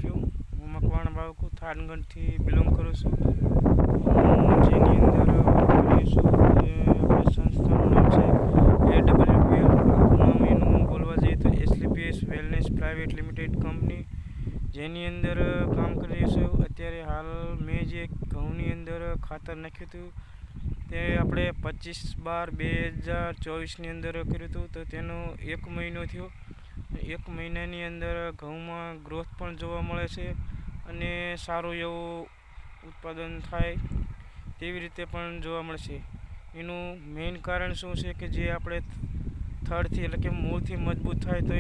આપ્યું। હું મકવાણા બાળકો થાનગઢથી બિલોંગ કરું છું। જેની અંદર કરીશું એ આપણી સંસ્થાનું નામ છે AWPL। નામ એનું બોલવા જઈએ તો એસલીપીએસ વેલનેસ પ્રાઇવેટ લિમિટેડ કંપની, જેની અંદર કામ કરી છું। અત્યારે હાલ મેં જે ઘઉંની અંદર ખાતર નાખ્યું હતું તે આપણે 25/12/2024ની અંદર કર્યું હતું। તો તેનો 1 મહિનો થયો। 1 મહિનાની અંદર ઘઉંમાં ગ્રોથ પણ જોવા મળે છે અને સારું એવું ઉત્પાદન થાય તેવી રીતે પણ જોવા મળશે। એનું મેઇન કારણ શું છે કે જે આપણે થડથી એટલે કે મૂળથી મજબૂત થાય તો એ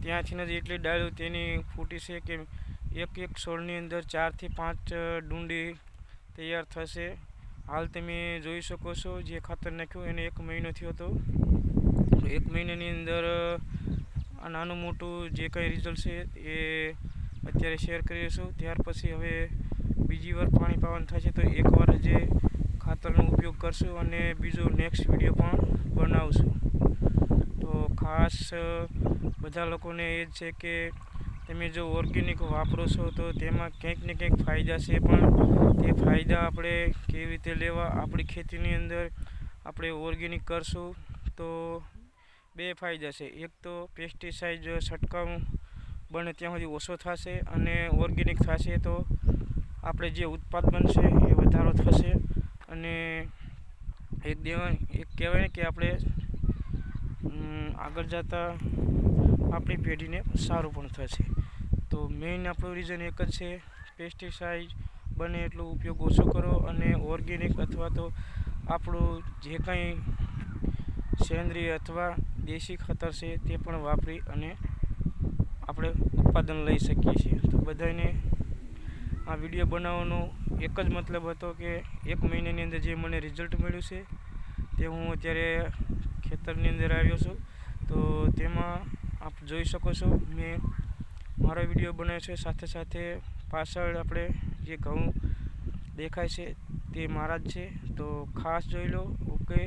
ત્યાંથી જ એટલી ડાળીઓ તેની ફૂટી છે કે એક છોડની અંદર 4 થી 5 ડુંડી તૈયાર થશે। હાલ તમે જોઈ શકો છો જે ખાતર નાખ્યું એને 1 મહિનો થયો હતો। 1 મહિનાની અંદર આ નાનું મોટું જે કંઈ રિઝલ્ટ છે એ અત્યારે શેર કરીએ છું। ત્યાર પછી હવે બીજી વાર પાણી પાવાનું થાય છે તો એકવાર જે ખાતરનો ઉપયોગ કરશું અને બીજો નેક્સ્ટ વિડીયો પણ બનાવશું। તો ખાસ બધા લોકોને એ જ છે કે તમે જો ઓર્ગેનિક વાપરો છો તો તેમાં કંઈક ને કંઈક ફાયદા છે, પણ તે ફાયદા આપણે કેવી રીતે લેવા, આપણી ખેતીની અંદર આપણે ઓર્ગેનિક કરશું તો 2 ફાયદા છે। એક તો પેસ્ટિસાઇડ છંટકાવ બને ત્યાં સુધી ઓછો થશે અને ઓર્ગેનિક થશે તો આપણે જે ઉત્પાદન છે એ વધારો થશે અને એક કહેવાય ને કે આપણે આગળ જતાં આપણી પેઢીને સારું પણ થશે। તો મેઇન આપણું રીઝન એક જ છે, પેસ્ટિસાઇડ બને એટલો ઉપયોગ ઓછો કરો અને ઓર્ગેનિક અથવા તો આપણું જે કંઈ સેન્દ્રિય અથવા દેશી ખાતર છે તે પણ વાપરી અને આપણે ઉત્પાદન લઈ શકીએ છીએ। તો બધાને આ વિડીયો બનાવવાનો એક જ મતલબ હતો કે 1 મહિનાની અંદર જે મને રિઝલ્ટ મળ્યું છે તે હું અત્યારે ખેતરની અંદર આવ્યો છું। તો તેમાં આપ જોઈ શકો છો મેં મારો વિડીયો બનાવ્યો છે, સાથે સાથે પાછળ આપણે જે ઘઉં દેખાય છે તે મારા જ છે। તો ખાસ જોઈ લો। ઓકે।